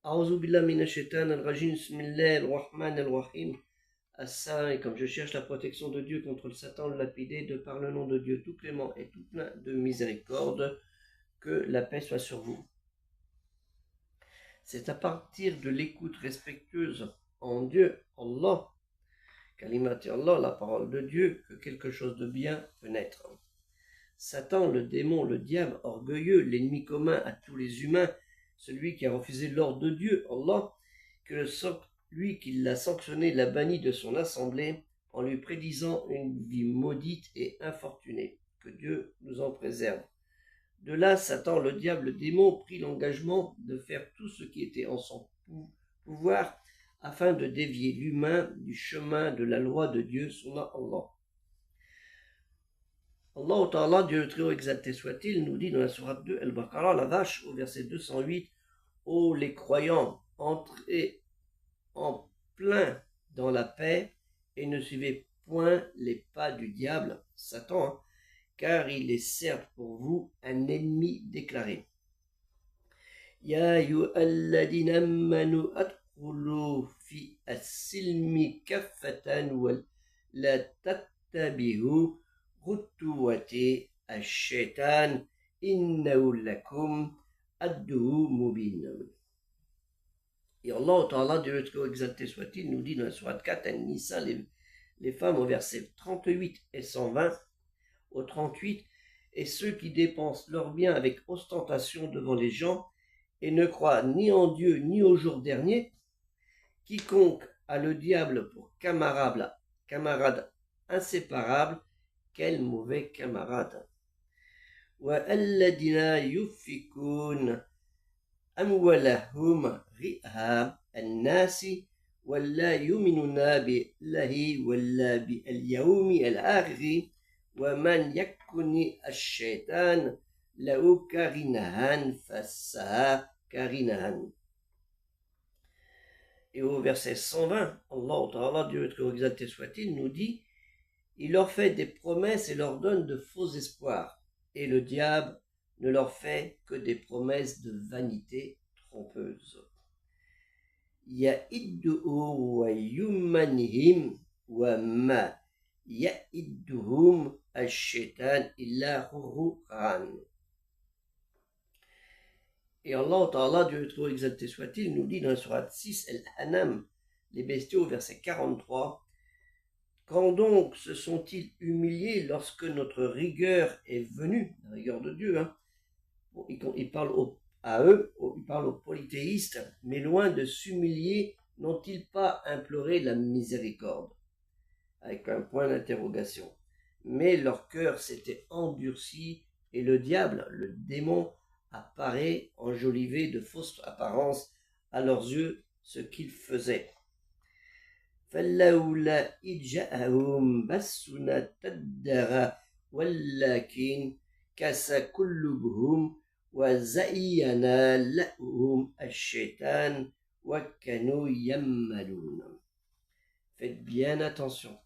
A'udhu billahi minash shaitanir rajim, bismillahir rahmanir rahim. Assa, et comme je cherche la protection de Dieu contre le Satan le lapidé, de par le nom de Dieu tout clément et tout plein de miséricorde, que la paix soit sur vous. C'est à partir de l'écoute respectueuse en Dieu, Allah, Kalimati Allah, la parole de Dieu, que quelque chose de bien peut naître. Satan, le démon, le diable, orgueilleux, l'ennemi commun à tous les humains, celui qui a refusé l'ordre de Dieu, Allah, que lui qui l'a sanctionné l'a banni de son assemblée en lui prédisant une vie maudite et infortunée. Que Dieu nous en préserve. De là, Satan, le diable, le démon, prit l'engagement de faire tout ce qui était en son pouvoir afin de dévier l'humain du chemin de la loi de Dieu, son nom Allah. Allah Ta'ala, Dieu le très haut exalté soit-il, nous dit dans la sourate 2, Al-Baqarah, la vache, au verset 208, ô les croyants, entrez en plein dans la paix et ne suivez point les pas du diable, Satan, car il est certes pour vous un ennemi déclaré. Ya ayyuhalladhina amanu adkhulu fi as-silmi kaffatan wa la tattabi'u khutuwati ash-shaytan innahu lakum adduhu mubin. Et Allah Ta'ala, Dieu le très exalté soit-il, nous dit dans la sourate 4, An-Nisa, les femmes au verset 38 et 120, au 38, et ceux qui dépensent leurs biens avec ostentation devant les gens et ne croient ni en Dieu ni au jour dernier, quiconque a le diable pour camarade inséparable, quel mauvais camarade. Wa alladina yufikun amwalahum ri'a an-nasi wala yuminuna billahi wala bil-yawmi al-akhir wa man yakuni ash-shaytan lahu karinahan fassaha karinahan. Et au verset 120, Allah Ta'ala, Dieu très exalté soit-il, nous dit: il leur fait des promesses et leur donne de faux espoirs, et le diable ne leur fait que des promesses de vanité trompeuse. Ya'idduhu wa yumanihim wa ma ya'idduhum ash-shaytan illa ghurran. Et Allah Ta'ala, Dieu trop exalté soit-il, nous dit dans la sourate 6, Al-Anam, les bestiaux, verset 43, quand donc se sont-ils humiliés lorsque notre rigueur est venue, la rigueur de Dieu, bon, il parle à eux, il parle aux polythéistes, mais loin de s'humilier, n'ont-ils pas imploré la miséricorde, avec un point d'interrogation. Mais leur cœur s'était endurci et le diable, le démon, apparaît enjolivé de fausses apparences à leurs yeux ce qu'il faisait. فلولا إذ جاءهم بأسنا تدرى ولكن كس قلوبهم وزين لهم الشيطان وكانوا يعملون. Faites bien attention.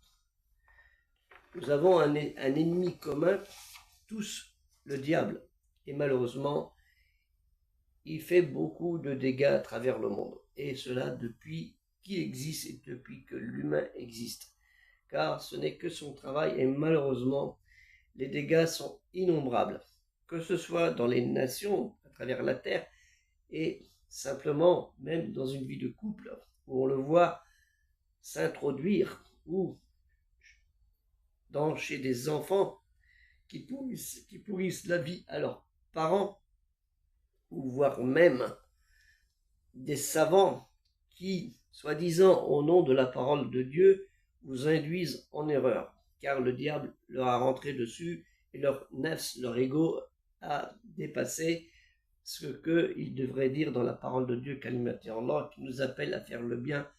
Nous avons un ennemi commun, tous, le diable. Et malheureusement, il fait beaucoup de dégâts à travers le monde. Et cela depuis qu'il existe et depuis que l'humain existe. Car ce n'est que son travail et malheureusement, les dégâts sont innombrables. Que ce soit dans les nations, à travers la terre, et simplement même dans une vie de couple, où on le voit s'introduire, ou chez des enfants qui pourrissent la vie à leurs parents, ou voire même des savants qui, soi-disant au nom de la parole de Dieu, vous induisent en erreur, car le diable leur a rentré dessus et leur nefs, leur ego a dépassé ce qu'ils devraient dire dans la parole de Dieu, Kalimati Allah, qui nous appelle à faire le bien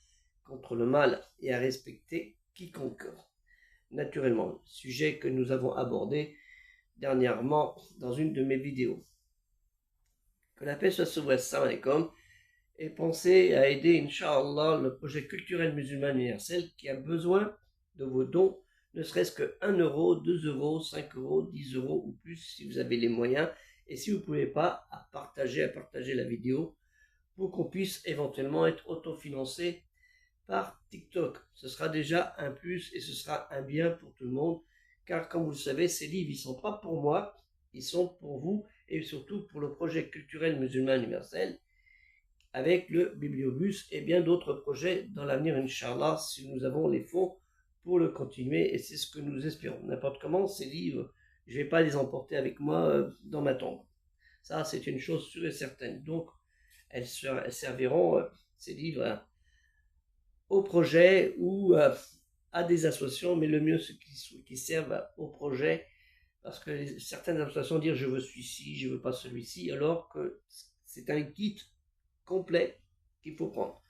contre le mal et à respecter quiconque. Naturellement, sujet que nous avons abordé dernièrement dans une de mes vidéos. Que la paix soit sur vous, assalamu alaikum, et pensez à aider, Inch'Allah, le projet culturel musulman universel qui a besoin de vos dons, ne serait-ce que 1 euro, 2 euros, 5 euros, 10 euros ou plus si vous avez les moyens. Et si vous ne pouvez pas, à partager la vidéo pour qu'on puisse éventuellement être autofinancé par TikTok. Ce sera déjà un plus et ce sera un bien pour tout le monde, car comme vous le savez, ces livres, ils ne sont pas pour moi, ils sont pour vous et surtout pour le projet culturel musulman universel, avec le Bibliobus et bien d'autres projets dans l'avenir, Inch'Allah, si nous avons les fonds pour le continuer, et c'est ce que nous espérons. N'importe comment, ces livres, je ne vais pas les emporter avec moi dans ma tombe. Ça, c'est une chose sûre et certaine. Donc, elles serviront, ces livres, au projet ou à des associations, mais le mieux c'est qu'ils servent au projet, parce que certaines associations disent je veux celui-ci, je veux pas celui-ci, alors que c'est un kit complet qu'il faut prendre.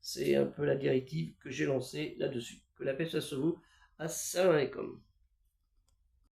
C'est un peu la directive que j'ai lancée là-dessus. Que la paix soit sur vous. Assalamu alaikum.